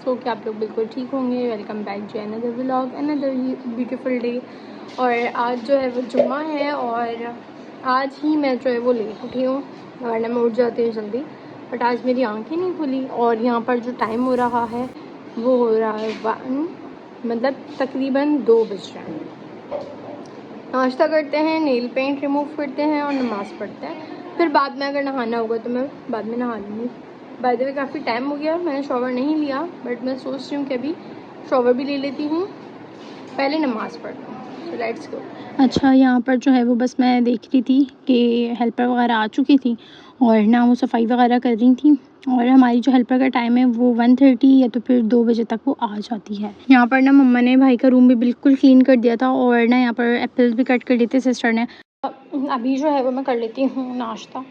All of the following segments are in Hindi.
सो कि आप लोग बिल्कुल ठीक होंगे। Welcome back to another vlog, another beautiful day. और आज जो है वो जुम्मा है और आज ही मैं जो है वो लेट उठी हूँ, वरना मैं उठ जाती हूँ जल्दी, बट आज मेरी आंखें नहीं खुली। और यहाँ पर जो टाइम हो रहा है वो हो रहा है मतलब तकरीबन 2 बज रहे हैं। नाश्ता करते हैं, नेल पेंट रिमूव करते हैं और नमाज़ पढ़ते हैं। फिर बाद में अगर नहाना होगा तो मैं बाद में नहा लूँगी। बाय द वे काफ़ी टाइम हो गया, मैंने शॉवर नहीं लिया, बट मैं सोच रही हूँ कि अभी शॉवर भी ले लेती हूँ, पहले नमाज़ पढ़ लूँ। So let's go. अच्छा, यहाँ पर जो है वो बस मैं देख रही थी कि हेल्पर वगैरह आ चुकी थी और ना वो सफाई वगैरह कर रही थी। और हमारी जो हेल्पर का टाइम है वो 1:30 या तो फिर 2 बजे तक वो आ जाती है। यहाँ पर ना मम्मा ने भाई का रूम भी बिल्कुल क्लीन कर दिया था और ना यहाँ पर एप्पल्स भी कट कर दिए थे सिस्टर ने। अभी जो है वो मैं कर लेती हूँ नाश्ता,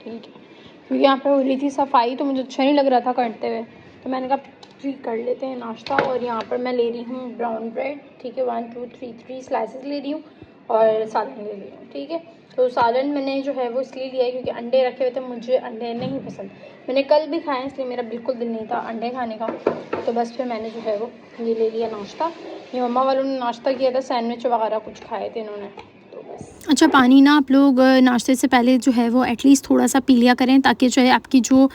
ठीक है, क्योंकि यहाँ पर हो रही थी सफाई तो मुझे अच्छा नहीं लग रहा था करते हुए, तो मैंने कहा कर लेते हैं नाश्ता। और यहाँ पर मैं ले रही हूँ ब्राउन ब्रेड, ठीक है, 1 2 3 स्लाइसेस ले रही हूँ और सालन ले रही हूँ, ठीक है। तो सालन मैंने जो है वो इसलिए लिया है क्योंकि अंडे रखे हुए थे, मुझे अंडे नहीं पसंद। मैंने कल भी खाए इसलिए मेरा बिल्कुल दिल नहीं था अंडे खाने का, तो बस फिर मैंने जो है वो ये ले लिया नाश्ता। ये मम्मा वालों ने नाश्ता किया था, सैंडविच वगैरह कुछ खाए थे इन्होंने, तो बस। अच्छा, पानी ना आप लोग नाश्ते से पहले जो है वो एटलीस्ट थोड़ा सा पी लिया करें, ताकि जो है आपकी जो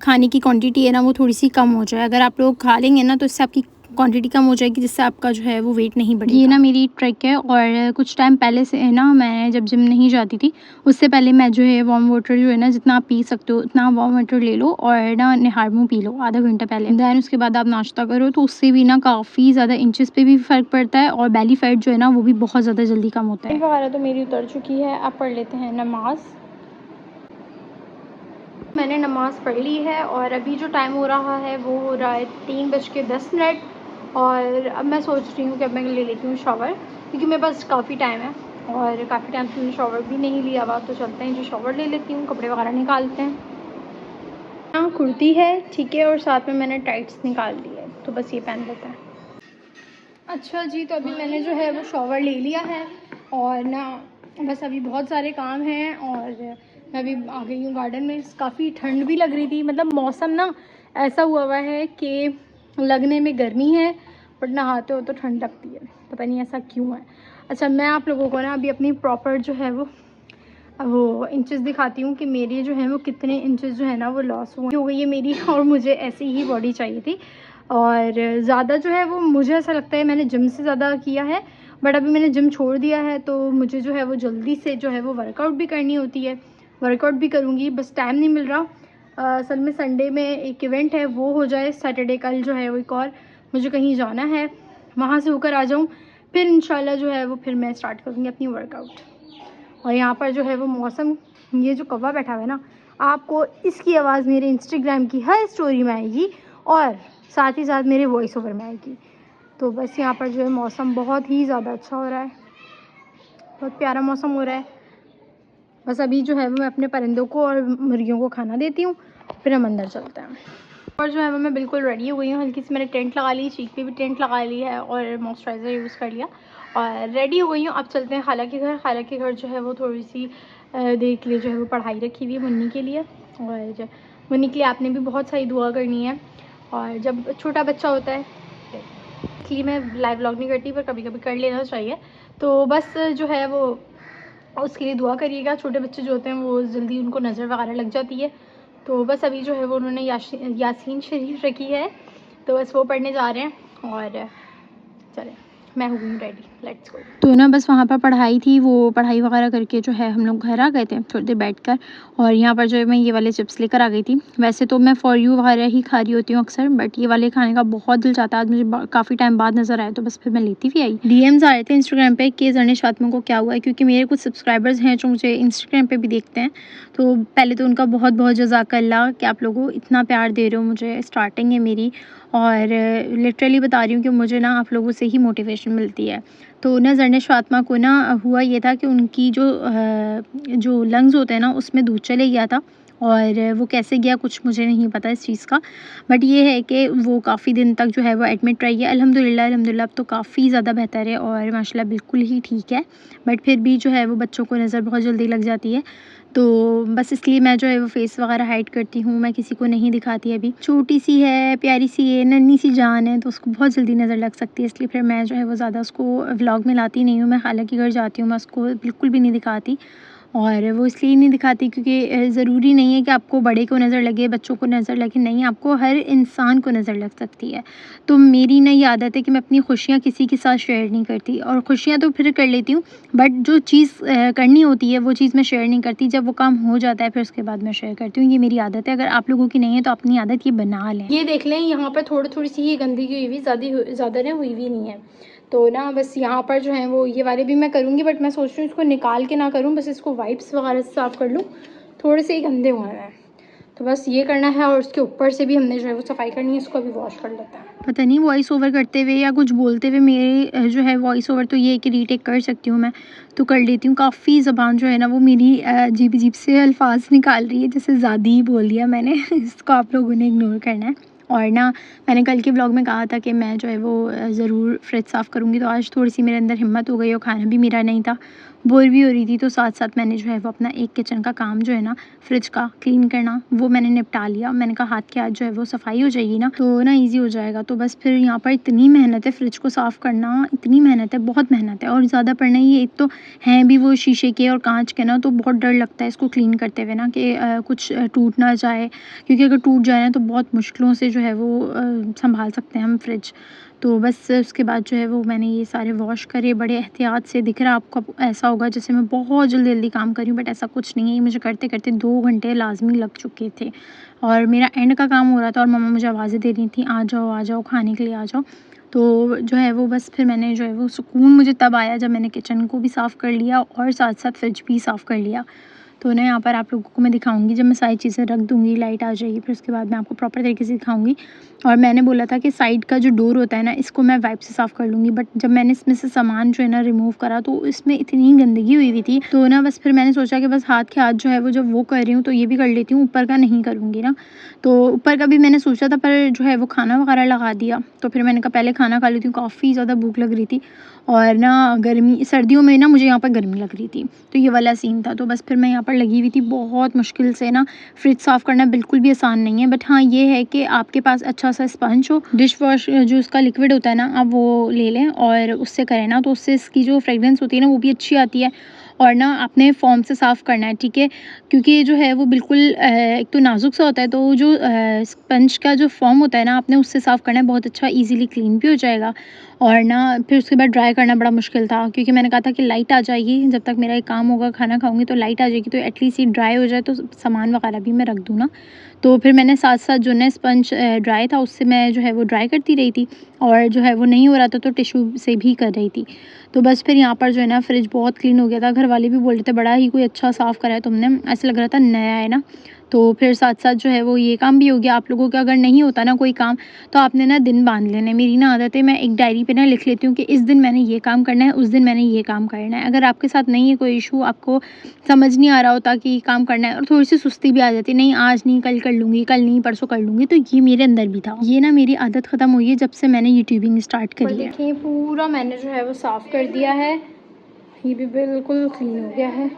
खाने की क्वांटिटी है ना वो थोड़ी सी कम हो जाए। अगर आप लोग खा लेंगे ना तो इससे आपकी क्वांटिटी कम हो जाएगी, जिससे आपका जो है वो वेट नहीं बढ़ेगा। ये ना मेरी ट्रिक है। और कुछ टाइम पहले से है ना, मैं जब जिम नहीं जाती थी उससे पहले मैं जो है वार्म वाटर जो है ना, जितना आप पी सकते हो उतना वार्म वाटर ले लो और ना निहार मुँह पी लो आधा घंटा पहले। दैन उसके बाद आप नाश्ता करो, तो उससे भी ना काफ़ी ज़्यादा इंचेस पे भी फ़र्क पड़ता है और बेली फैट जो है ना वो भी बहुत ज़्यादा जल्दी कम होता है। वगैरह तो मेरी उतर चुकी है, अब पढ़ लेते हैं नमाज़। मैंने नमाज़ पढ़ ली है और अभी जो टाइम हो रहा है वो हो रहा है 3:10। और अब मैं सोच रही हूँ कि अब मैं ले लेती हूँ शॉवर, क्योंकि मेरे पास काफ़ी टाइम है और काफ़ी टाइम से मैंने शॉवर भी नहीं लिया हुआ। तो चलते हैं जी, शॉवर ले लेती हूँ, कपड़े वगैरह निकालते हैं। हाँ, कुर्ती है, ठीक है, और साथ में मैंने टाइट्स निकाल ली है, तो बस ये पहन लेते हैं। अच्छा जी, तो अभी मैंने जो है वो शॉवर ले लिया है और ना बस अभी बहुत सारे काम हैं और मैं अभी आ गई हूँ गार्डन में। काफ़ी ठंड भी लग रही थी, मतलब मौसम ना ऐसा हुआ है कि लगने में गर्मी है बट नहाते हो तो ठंड लगती है, पता नहीं ऐसा क्यों है। अच्छा, मैं आप लोगों को ना अभी अपनी प्रॉपर जो है वो इंचेस दिखाती हूँ कि मेरी जो है वो कितने इंचेस जो है ना वो लॉस हो गई है मेरी, और मुझे ऐसी ही बॉडी चाहिए थी। और ज़्यादा जो है वो मुझे ऐसा लगता है मैंने जिम से ज़्यादा किया है, बट अभी मैंने जिम छोड़ दिया है तो मुझे जो है वो जल्दी से जो है वो वर्कआउट भी करनी होती है। वर्कआउट भी करूँगी, बस टाइम नहीं मिल रहा। असल में संडे में एक इवेंट है, वो हो जाए, सैटरडे कल जो है वो एक और मुझे कहीं जाना है, वहाँ से होकर आ जाऊँ, फिर इंशाल्लाह जो है वो फिर मैं स्टार्ट करूँगी अपनी वर्कआउट। और यहाँ पर जो है वो मौसम, ये जो कौवा बैठा हुआ है ना, आपको इसकी आवाज़ मेरे इंस्टाग्राम की हर स्टोरी में आएगी और साथ ही साथ मेरे वॉइस ओवर में आएगी। तो बस यहाँ पर जो है मौसम बहुत ही ज़्यादा अच्छा हो रहा है, बहुत प्यारा मौसम हो रहा है। बस अभी जो है वो मैं अपने परिंदों को और मुर्गियों को खाना देती हूँ, फिर हम अंदर चलते हैं। और जो है वो मैं बिल्कुल रेडी हो गई हूँ, हल्की सी मैंने टेंट लगा ली, चीक पे भी टेंट लगा ली है और मॉइस्चराइज़र यूज़ कर लिया और रेडी हो गई हूँ। अब चलते हैं खाला के घर। खाला के घर जो है वो थोड़ी सी देर के लिए जो है वो पढ़ाई रखी हुई है मुन्नी के लिए, और मुन्नी के लिए आपने भी बहुत सारी दुआ करनी है। और जब छोटा बच्चा होता है इसलिए मैं लाइव व्लॉग नहीं करती, पर कभी कभी कर लेना चाहिए। तो बस जो है वो उसके लिए दुआ करिएगा। छोटे बच्चे जो होते हैं वो जल्दी उनको नज़र वगैरह लग जाती है, तो बस अभी जो है वो उन्होंने यासीन शरीफ रखी है, तो बस वो पढ़ने जा रहे हैं। और चलें, मैं हो गई रेडी, लेट्स गो। तो ना बस वहाँ पर पढ़ाई थी, वो पढ़ाई वगैरह करके जो है हम लोग घर आ गए थे थोड़ी देर बैठकर। और यहाँ पर जो है मैं ये वाले चिप्स लेकर आ गई थी। वैसे तो मैं फॉर यू वगैरह ही खा रही होती हूँ अक्सर, बट ये वाले खाने का बहुत दिल चाहता है। आज मुझे काफ़ी टाइम बाद नज़र आया तो बस फिर मैं लेती भी आई। DMs आ रहे थे इंस्टाग्राम पे कि जर्निश फातिमा को क्या हुआ है, क्योंकि मेरे कुछ सब्सक्राइबर्स हैं जो मुझे इंस्टाग्राम पर भी देखते हैं। तो पहले तो उनका बहुत बहुत जज़ाकल्लाह कि आप लोगों इतना प्यार दे रहे हो मुझे। स्टार्टिंग है मेरी और लिटरली बता रही हूँ कि मुझे ना आप लोगों से ही मोटिवेशन मिलती है। तो ना जर्निश फातिमा को ना हुआ ये था कि उनकी जो लंग्स होते हैं ना उसमें दूध चले गया था, और वो कैसे गया कुछ मुझे नहीं पता इस चीज़ का, बट ये है कि वो काफ़ी दिन तक जो है वो एडमिट रही है। अल्हम्दुलिल्लाह अब तो काफ़ी ज़्यादा बेहतर है और माशाल्लाह बिल्कुल ही ठीक है, बट फिर भी जो है वो बच्चों को नज़र बहुत जल्दी लग जाती है। तो बस इसलिए मैं जो है वो फेस वगैरह हाइड करती हूँ, मैं किसी को नहीं दिखाती अभी। छोटी सी है, प्यारी सी है, नन्ही सी जान है, तो उसको बहुत जल्दी नज़र लग सकती है, इसलिए फिर मैं जो है वो ज़्यादा उसको व्लॉग में लाती नहीं हूँ। मैं खाला के घर जाती हूँ, मैं उसको बिल्कुल भी नहीं दिखाती। और वो इसलिए नहीं दिखाती क्योंकि ज़रूरी नहीं है कि आपको बड़े को नज़र लगे, बच्चों को नज़र लगे, नहीं, आपको हर इंसान को नज़र लग सकती है। तो मेरी ना ये आदत है कि मैं अपनी खुशियाँ किसी के साथ शेयर नहीं करती, और खुशियाँ तो फिर कर लेती हूँ, बट जो चीज़ करनी होती है वो चीज़ मैं शेयर नहीं करती। जब वो काम हो जाता है फिर उसके बाद मैं शेयर करती हूँ। ये मेरी आदत है, अगर आप लोगों की नहीं है तो अपनी आदत ये बना लें। ये देख लें, यहाँ पर थोड़ी सी ही गंदगी हुई हुई, ज़्यादा ना हुई हुई नहीं है। तो ना बस यहाँ पर जो है वो ये वाले भी मैं करूँगी, बट मैं सोच रही हूँ इसको निकाल के ना करूँ, बस इसको वाइप्स वगैरह से साफ़ कर लूँ, थोड़े से ही गंदे हुए हैं। तो बस ये करना है, और उसके ऊपर से भी हमने जो है वो सफाई करनी है, इसको अभी वॉश कर लेते हैं। पता नहीं वॉइस ओवर करते हुए या कुछ बोलते हुए मेरे जो है वॉइस ओवर तो ये है कि रीटेक कर सकती हूँ मैं, तो कर लेती हूँ। काफ़ी ज़बान जो है ना वो मेरी अजीब से अल्फाज निकाल रही है, जैसे ज़्यादा ही बोल दिया मैंने। इसको आप लोगों ने इग्नोर करना है। और ना मैंने कल के ब्लॉग में कहा था कि मैं जो है वो ज़रूर फ्रिज साफ़ करूँगी, तो आज थोड़ी सी मेरे अंदर हिम्मत हो गई, और खाना भी मेरा नहीं था, बोर भी हो रही थी, तो साथ साथ मैंने जो है वो अपना एक किचन का काम जो है ना फ्रिज का क्लीन करना वो मैंने निपटा लिया। मैंने कहा हाथ के हाथ जो है वो सफाई हो जाएगी ना, तो ना ईजी हो जाएगा। तो बस फिर यहाँ पर इतनी मेहनत है फ्रिज को साफ़ करना, इतनी मेहनत है, बहुत मेहनत है, और ज़्यादा पड़ना ही है। एक तो हैं भी वो शीशे के और कांच के ना, तो बहुत डर लगता है इसको क्लीन करते हुए ना कि कुछ टूट ना जाए, क्योंकि अगर टूट जाए ना तो बहुत मुश्किलों से जो है वो संभाल सकते हैं हम फ्रिज। तो बस उसके बाद जो है वो मैंने ये सारे वॉश करे बड़े एहतियात से। दिख रहा है आपको, ऐसा होगा जैसे मैं बहुत जल्दी काम कर रही हूँ, बट ऐसा कुछ नहीं है। ये मुझे करते करते 2 घंटे लाजमी लग चुके थे, और मेरा एंड का काम हो रहा था, और मम्मा मुझे आवाज़ें दे रही थी, आ जाओ खाने के लिए आ जाओ। तो जो है वो बस फिर मैंने जो है वो सुकून मुझे तब आया जब मैंने किचन को भी साफ़ कर लिया और साथ साथ फ्रिज भी साफ़ कर लिया। तो ना यहाँ पर आप लोगों को मैं दिखाऊंगी, जब मैं सारी चीज़ें रख दूँगी, लाइट आ जाएगी, फिर उसके बाद मैं आपको प्रॉपर तरीके से दिखाऊंगी। और मैंने बोला था कि साइड का जो डोर होता है ना, इसको मैं वाइप से साफ़ कर लूँगी, बट जब मैंने इसमें से सामान जो है ना रिमूव करा, तो इसमें इतनी गंदगी हुई थी, तो ना बस फिर मैंने सोचा कि बस हाथ के हाथ जो है वो जब वो कर रही हूँ तो ये भी कर लेती हूँ, ऊपर का नहीं करूँगी ना। तो ऊपर का भी मैंने सोचा था, पर जो है वो खाना वगैरह लगा दिया, तो फिर मैंने कहा पहले खाना खा लेती हूँ, काफ़ी ज़्यादा भूख लग रही थी, और ना गर्मी, सर्दियों में ना मुझे यहाँ पर गर्मी लग रही थी, तो ये वाला सीन था। तो बस फिर मैं यहाँ पर लगी हुई थी बहुत मुश्किल से ना। फ्रिज साफ़ करना बिल्कुल भी आसान नहीं है, बट हाँ ये है कि आपके पास अच्छा सा स्पंज हो, डिश वॉश जो उसका लिक्विड होता है ना, आप वो ले लें और उससे करें ना, तो उससे इसकी जो फ्रेगरेंस होती है ना वो भी अच्छी आती है। और ना आपने फ़ोम से साफ़ करना है, ठीक है, क्योंकि ये जो है वो बिल्कुल एक तो नाजुक सा होता है, तो जो स्पंज का जो फ़ोम होता है ना, आपने उससे साफ़ करना है, बहुत अच्छा ईज़िली क्लीन भी हो जाएगा। और ना फिर उसके बाद ड्राई करना बड़ा मुश्किल था, क्योंकि मैंने कहा था कि लाइट आ जाएगी, जब तक मेरा ये काम होगा, खाना खाऊँगी तो लाइट आ जाएगी, तो एटलीस्ट ये ड्राई हो जाए तो सामान वगैरह भी मैं रख दूँ ना। तो फिर मैंने साथ-साथ जो ना स्पंज ड्राई था उससे मैं जो है वो ड्राई करती रही थी, और जो है वो नहीं हो रहा था तो टिश्यू से भी कर रही थी। तो बस फिर यहाँ पर जो है ना फ्रिज बहुत क्लीन हो गया था, घर वाले भी बोल रहे थे बड़ा ही कोई अच्छा साफ़ करा है तुमने, ऐसा लग रहा था नया है ना। तो फिर साथ-साथ जो है वो ये काम भी हो गया। आप लोगों का अगर नहीं होता ना कोई काम, तो आपने ना दिन बाँध लेने। मेरी ना आदत है, मैं एक डायरी पे ना लिख लेती हूँ कि इस दिन मैंने ये काम करना है, उस दिन मैंने ये काम करना है। अगर आपके साथ नहीं है कोई इशू, आपको समझ नहीं आ रहा होता कि ये काम करना है, और थोड़ी-सी सुस्ती भी आ जाती है, नहीं आज नहीं कल कर लूँगी, कल नहीं परसों कर लूँगी, तो ये मेरे अंदर भी था। ये ना मेरी आदत ख़त्म हुई है जब से मैंने यूट्यूबिंग स्टार्ट करी है। देखिए पूरा मैंने जो है वो साफ़ कर दिया है, ये भी बिल्कुल क्लीन हो गया है।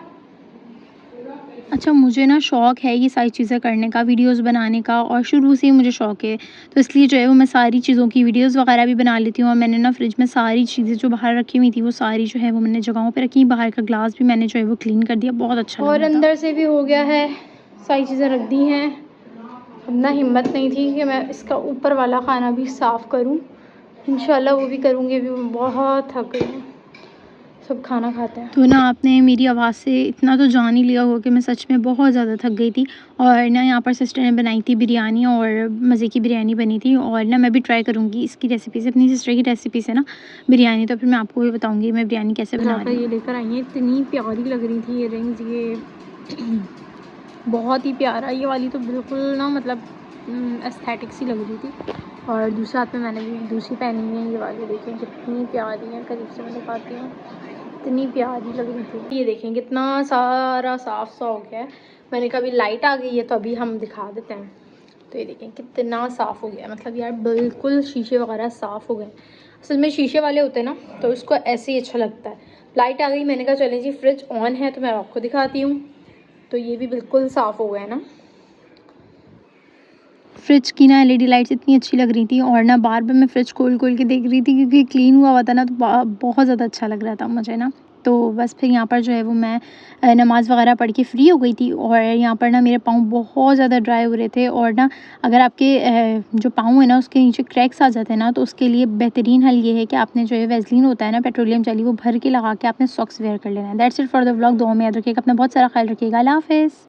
अच्छा, मुझे ना शौक़ है ये सारी चीज़ें करने का, वीडियोज़ बनाने का, और शुरू से ही मुझे शौक़ है, तो इसलिए जो है वो मैं सारी चीज़ों की वीडियोज़ वगैरह भी बना लेती हूँ। और मैंने ना फ्रिज में सारी चीज़ें जो बाहर रखी हुई थी वो सारी जो है वो मैंने जगहों पे रखी। बाहर का ग्लास भी मैंने जो है वो क्लीन कर दिया, बहुत अच्छा लग रहा था। और अंदर से भी हो गया है, सारी चीज़ें रख दी हैं। अब ना हिम्मत नहीं थी कि मैं इसका ऊपर वाला खाना भी साफ़ करूँ, इंशाल्लाह वो भी करूँगी। अभी मैं बहुत थक गई हूँ, सब खाना खाते हैं। तो ना आपने मेरी आवाज़ से इतना तो जान ही लिया होगा कि मैं सच में बहुत ज़्यादा थक गई थी। और ना यहाँ पर सिस्टर ने बनाई थी बिरयानी, और मज़े की बिरयानी बनी थी, और ना मैं भी ट्राई करूँगी इसकी रेसिपी से, अपनी सिस्टर की रेसिपी से ना बिरयानी, तो फिर मैं आपको भी बताऊँगी मैं बिरयानी कैसे बना रही हूँ। ये लेकर आई हैं, इतनी प्यारी लग रही थी ये रिंग्स, ये बहुत ही प्यारा, ये वाली तो बिल्कुल ना मतलब एस्थेटिक सी लग रही थी। और दूसरे हाथ में मैंने भी दूसरी पहनी हुई है, ये वाली देखें कितनी प्यारी है, करीब से मैं दिखाती हूँ, इतनी प्यारी लग रही थी। ये देखें कितना सारा साफ़ सा हो गया है। मैंने कहा अभी लाइट आ गई है तो अभी हम दिखा देते हैं। तो ये देखें कितना साफ़ हो गया, मतलब यार बिल्कुल शीशे वगैरह साफ़ हो गए। असल में शीशे वाले होते हैं ना, तो उसको ऐसे ही अच्छा लगता है। लाइट आ गई, मैंने कहा चलें जी फ्रिज ऑन है तो मैं आपको दिखाती हूँ। तो ये भी बिल्कुल साफ़ हो गया ना। फ्रिज की ना एलईडी लाइट्स इतनी अच्छी लग रही थी और ना बार-बार मैं फ्रिज खोल-खोल के देख रही थी क्योंकि क्लीन हुआ था ना, तो बहुत ज़्यादा अच्छा लग रहा था मुझे ना। तो बस फिर यहाँ पर जो है वो मैं नमाज़ वग़ैरह पढ़ के फ्री हो गई थी और यहाँ पर ना मेरे पाँव बहुत ज़्यादा ड्राई हो रहे थे और ना अगर आपके जो पाँव है ना उसके नीचे क्रैक्स आ जाते हैं ना, तो उसके लिए बेहतरीन हल ये है कि आपने जो है वैसलीन होता है ना पेट्रोलियम जेली, वो भर के लगा के आपने सॉक्स वेयर कर लेना है। That's it for the vlog. दुआ में याद रखिएगा, अपना बहुत सारा ख्याल रखिएगा। अल्लाह हाफ़िज़।